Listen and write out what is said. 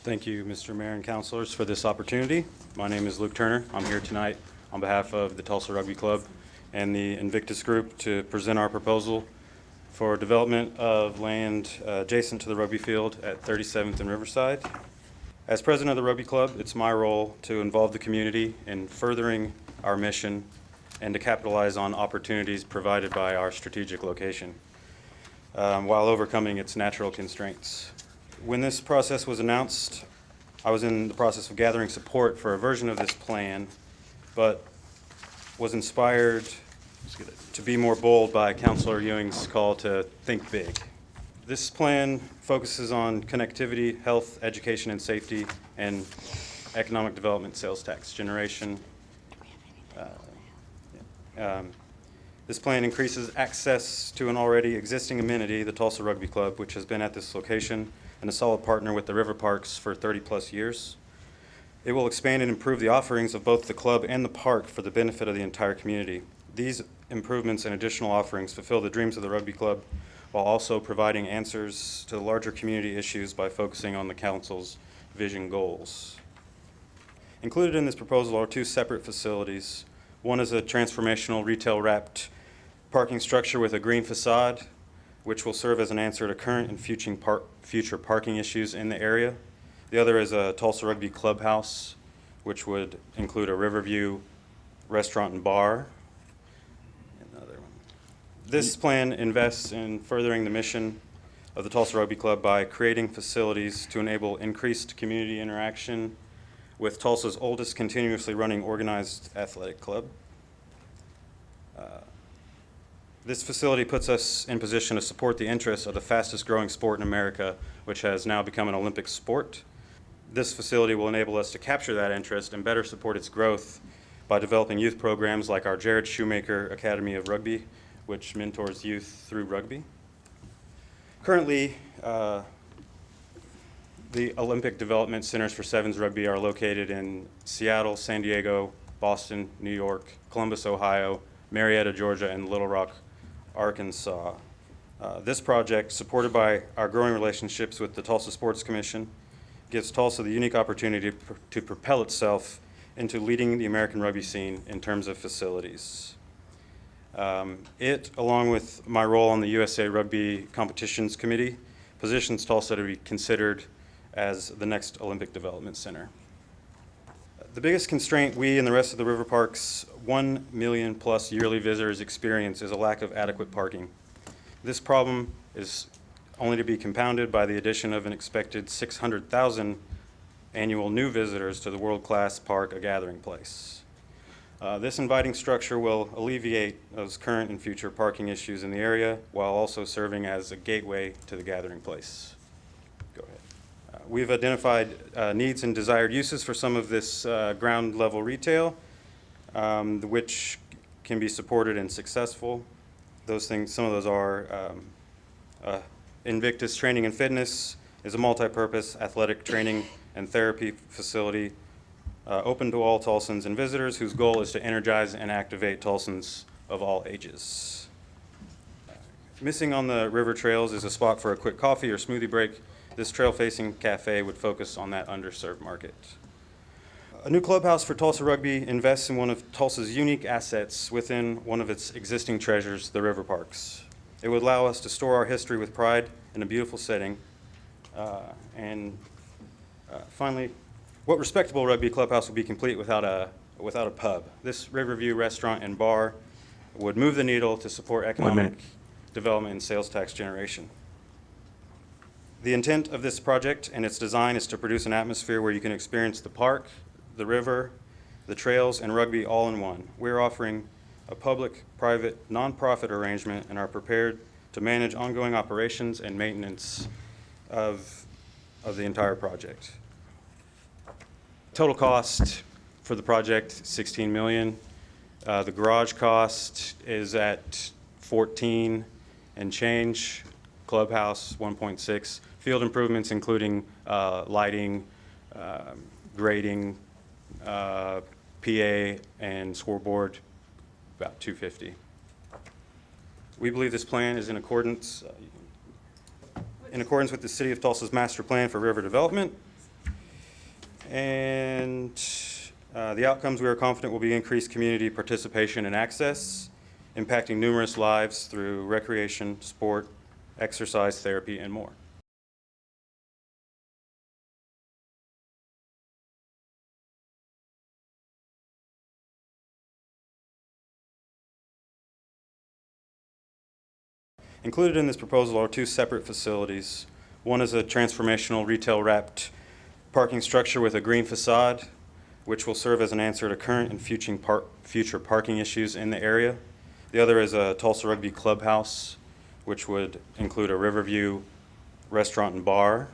Thank you, Mr. Mayor and councilors, for this opportunity. My name is Luke Turner. I'm here tonight on behalf of the Tulsa Rugby Club and the Invictus Group to present our proposal for development of land adjacent to the rugby field at 37th and Riverside. As president of the Rugby Club, it's my role to involve the community in furthering our mission and to capitalize on opportunities provided by our strategic location while overcoming its natural constraints. When this process was announced, I was in the process of gathering support for a version of this plan, but was inspired to be more bold by Councilor Ewing's call to think big. This plan focuses on connectivity, health, education and safety, and economic development, sales tax generation. This plan increases access to an already existing amenity, the Tulsa Rugby Club, which has been at this location and a solid partner with the River Parks for 30+ years. It will expand and improve the offerings of both the club and the park for the benefit of the entire community. These improvements and additional offerings fulfill the dreams of the Rugby Club while also providing answers to the larger community issues by focusing on the council's vision goals. Included in this proposal are two separate facilities. One is a transformational retail-wrapped parking structure with a green facade, which will serve as an answer to current and future parking issues in the area. The other is a Tulsa Rugby Clubhouse, which would include a Riverview restaurant and bar. Another one. This plan invests in furthering the mission of the Tulsa Rugby Club by creating facilities to enable increased community interaction with Tulsa's oldest continuously running organized athletic club. This facility puts us in position to support the interests of the fastest growing sport in America, which has now become an Olympic sport. This facility will enable us to capture that interest and better support its growth by developing youth programs like our Jared Shoemaker Academy of Rugby, which mentors youth through rugby. Currently, the Olympic Development Centers for Sevens Rugby are located in Seattle, San Diego, Boston, New York, Columbus, Ohio, Marietta, Georgia, and Little Rock, Arkansas. This project, supported by our growing relationships with the Tulsa Sports Commission, gives Tulsa the unique opportunity to propel itself into leading the American rugby scene in terms of facilities. It, along with my role on the USA Rugby Competitions Committee, positions Tulsa to be considered as the next Olympic Development Center. The biggest constraint we and the rest of the River Park's 1 million+ yearly visitors experience is a lack of adequate parking. This problem is only to be compounded by the addition of an expected 600,000 annual new visitors to the world-class park, a gathering place. This inviting structure will alleviate those current and future parking issues in the area while also serving as a gateway to the gathering place. Go ahead. We've identified needs and desired uses for some of this ground level retail, which can be supported and successful. Those things, some of those are Invictus Training and Fitness is a multi-purpose athletic training and therapy facility open to all Tulsans and visitors whose goal is to energize and activate Tulsans of all ages. Missing on the river trails is a spot for a quick coffee or smoothie break. This trail-facing cafe would focus on that underserved market. A new clubhouse for Tulsa Rugby invests in one of Tulsa's unique assets within one of its existing treasures, the River Parks. It would allow us to store our history with pride in a beautiful setting. Finally, what respectable rugby clubhouse would be complete without a pub? This Riverview restaurant and bar would move the needle to support economic development and sales tax generation. The intent of this project and its design is to produce an atmosphere where you can experience the park, the river, the trails, and rugby all in one. We're offering a public-private nonprofit arrangement and are prepared to manage ongoing operations and maintenance of the entire project. Total cost for the project, $16 million. The garage cost is at 14 and change. Clubhouse, 1.6. Field improvements, including lighting, grading, PA, and scoreboard, about 250. We believe this plan is in accordance with the City of Tulsa's master plan for river development. And the outcomes, we are confident, will be increased community participation and access, impacting numerous lives through recreation, sport, exercise, therapy, and more. Included in this proposal are two separate facilities. One is a transformational retail-wrapped parking structure with a green facade, which will serve as an answer to current and future parking issues in the area. The other is a Tulsa Rugby Clubhouse, which would include a Riverview restaurant and bar,